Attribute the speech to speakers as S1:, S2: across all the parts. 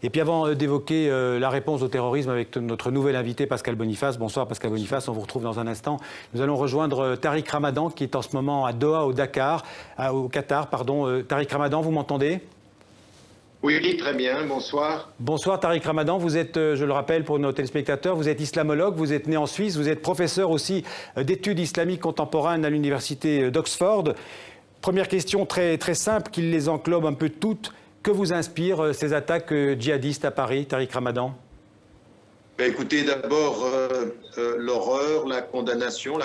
S1: Et puis avant d'évoquer la réponse au terrorisme avec notre nouvel invité Pascal Boniface, bonsoir Pascal Boniface, on vous retrouve dans un instant. Nous allons rejoindre Tariq Ramadan qui est en ce moment à Doha, au Qatar. Tariq Ramadan, vous m'entendez ?
S2: Oui, très bien, bonsoir.
S1: Bonsoir Tariq Ramadan, vous êtes, je le rappelle pour nos téléspectateurs, vous êtes islamologue, vous êtes né en Suisse, vous êtes professeur aussi d'études islamiques contemporaines à l'université d'Oxford. Première question très, très simple qui les englobe un peu toutes. Que vous inspirent ces attaques djihadistes à Paris, Tariq Ramadan ?
S2: Écoutez, d'abord, l'horreur, la condamnation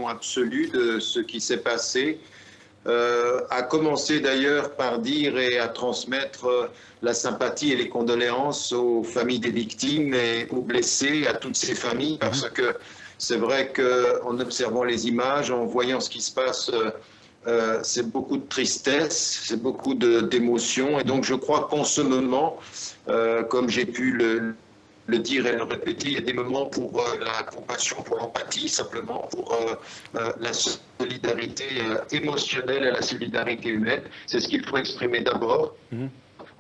S2: absolue de ce qui s'est passé. A commencé d'ailleurs par dire et à transmettre la sympathie et les condoléances aux familles des victimes et aux blessés, à toutes ces familles, parce que c'est vrai qu'en observant les images, en voyant ce qui se passe, c'est beaucoup de tristesse, c'est beaucoup d'émotions, et donc je crois qu'en ce moment, comme j'ai pu le dire et le répéter, il y a des moments pour la compassion, pour l'empathie, simplement pour la solidarité émotionnelle et la solidarité humaine. C'est ce qu'il faut exprimer d'abord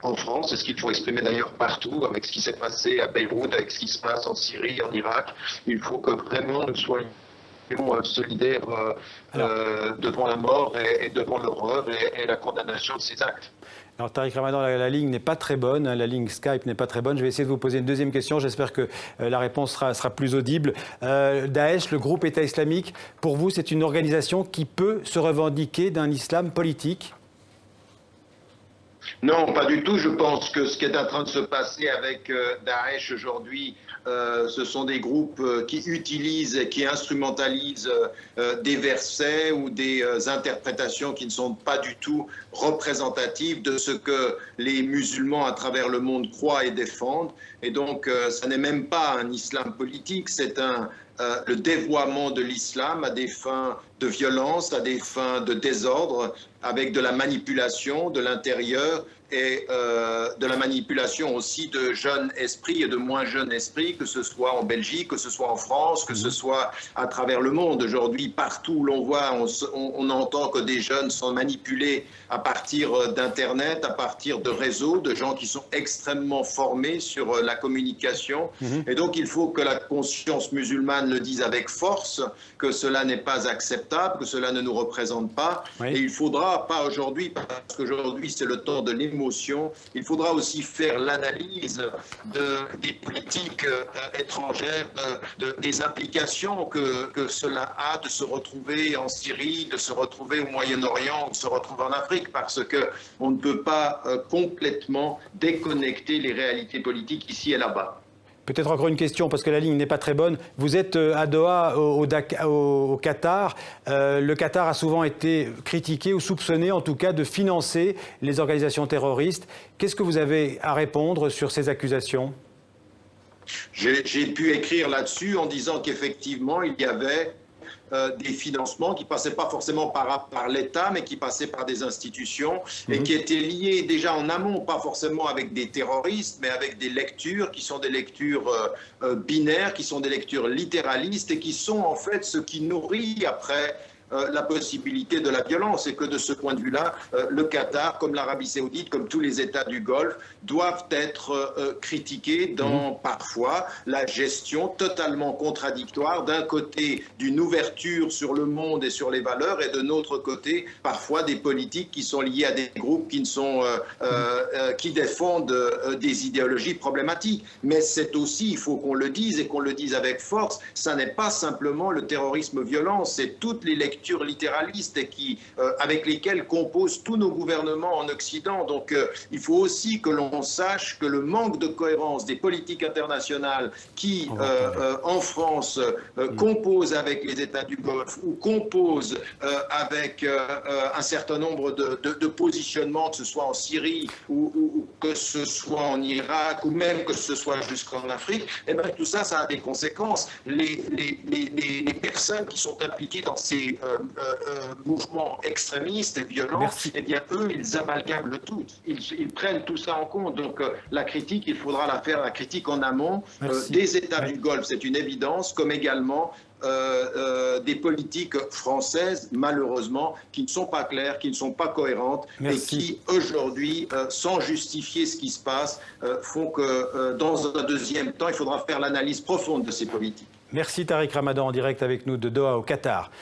S2: en France, c'est ce qu'il faut exprimer d'ailleurs partout, avec ce qui s'est passé à Beyrouth, avec ce qui se passe en Syrie, en Irak. Il faut que vraiment nous soyons solidaires devant la mort et devant l'horreur et la condamnation de ces actes.
S1: Alors Tariq Ramadan, la ligne n'est pas très bonne, la ligne Skype n'est pas très bonne. Je vais essayer de vous poser une deuxième question, j'espère que la réponse sera plus audible. Daesh, le groupe État islamique, pour vous, c'est une organisation qui peut se revendiquer d'un islam politique ?
S2: Non, pas du tout. Je pense que ce qui est en train de se passer avec Daesh aujourd'hui, ce sont des groupes qui utilisent et qui instrumentalisent des versets ou des interprétations qui ne sont pas du tout représentatives de ce que les musulmans à travers le monde croient et défendent. Et donc, ça n'est même pas un islam politique, c'est le dévoiement de l'islam à des fins de violence, à des fins de désordre, avec de la manipulation de l'intérieur et de la manipulation aussi de jeunes esprits et de moins jeunes esprits, que ce soit en Belgique, que ce soit en France, que ce soit à travers le monde. Aujourd'hui, partout où l'on voit, on entend que des jeunes sont manipulés à partir d'Internet, à partir de réseaux, de gens qui sont extrêmement formés sur la communication. Et donc, il faut que la conscience musulmane le dise avec force, que cela n'est pas acceptable, que cela ne nous représente pas. Oui. Et il faudra, pas aujourd'hui, parce qu'aujourd'hui c'est le temps de l'émotion, il faudra aussi faire l'analyse des politiques étrangères, des implications que cela a de se retrouver en Syrie, de se retrouver au Moyen-Orient, de se retrouver en Afrique, parce qu'on ne peut pas complètement déconnecter les réalités politiques ici et là-bas.
S1: Peut-être encore une question, parce que la ligne n'est pas très bonne. Vous êtes à Doha, au Qatar. Le Qatar a souvent été critiqué ou soupçonné, en tout cas, de financer les organisations terroristes. Qu'est-ce que vous avez à répondre sur ces accusations ?
S2: J'ai pu écrire là-dessus en disant qu'effectivement, il y avait des financements qui ne passaient pas forcément par l'État, mais qui passaient par des institutions et qui étaient liés déjà en amont, pas forcément avec des terroristes, mais avec des lectures qui sont des lectures binaires, qui sont des lectures littéralistes et qui sont en fait ce qui nourrit après la possibilité de la violence, et que de ce point de vue-là, le Qatar, comme l'Arabie Saoudite, comme tous les États du Golfe, doivent être critiqués dans parfois la gestion totalement contradictoire, d'un côté d'une ouverture sur le monde et sur les valeurs, et de l'autre côté parfois des politiques qui sont liées à des groupes qui qui défendent des idéologies problématiques. Mais c'est aussi, il faut qu'on le dise et qu'on le dise avec force, ça n'est pas simplement le terrorisme violent, c'est toutes les lectures littéralistes et avec lesquelles composent tous nos gouvernements en Occident. Donc il faut aussi que l'on sache que le manque de cohérence des politiques internationales qui, en France, composent avec les États du Golfe ou composent avec un certain nombre de positionnements, que ce soit en Syrie ou que ce soit en Irak ou même que ce soit jusqu'en Afrique, et bien tout ça, ça a des conséquences. Les personnes qui sont impliquées dans ces mouvements extrémistes et violents, eh bien eux, ils amalgament le tout. Ils prennent tout ça en compte. Donc la critique, il faudra la faire, la critique en amont des États du Golfe, c'est une évidence, comme également des politiques françaises, malheureusement, qui ne sont pas claires, qui ne sont pas cohérentes et qui, aujourd'hui, sans justifier ce qui se passe, font que, dans un deuxième temps, il faudra faire l'analyse profonde de ces politiques.
S1: Merci Tariq Ramadan, en direct avec nous de Doha au Qatar.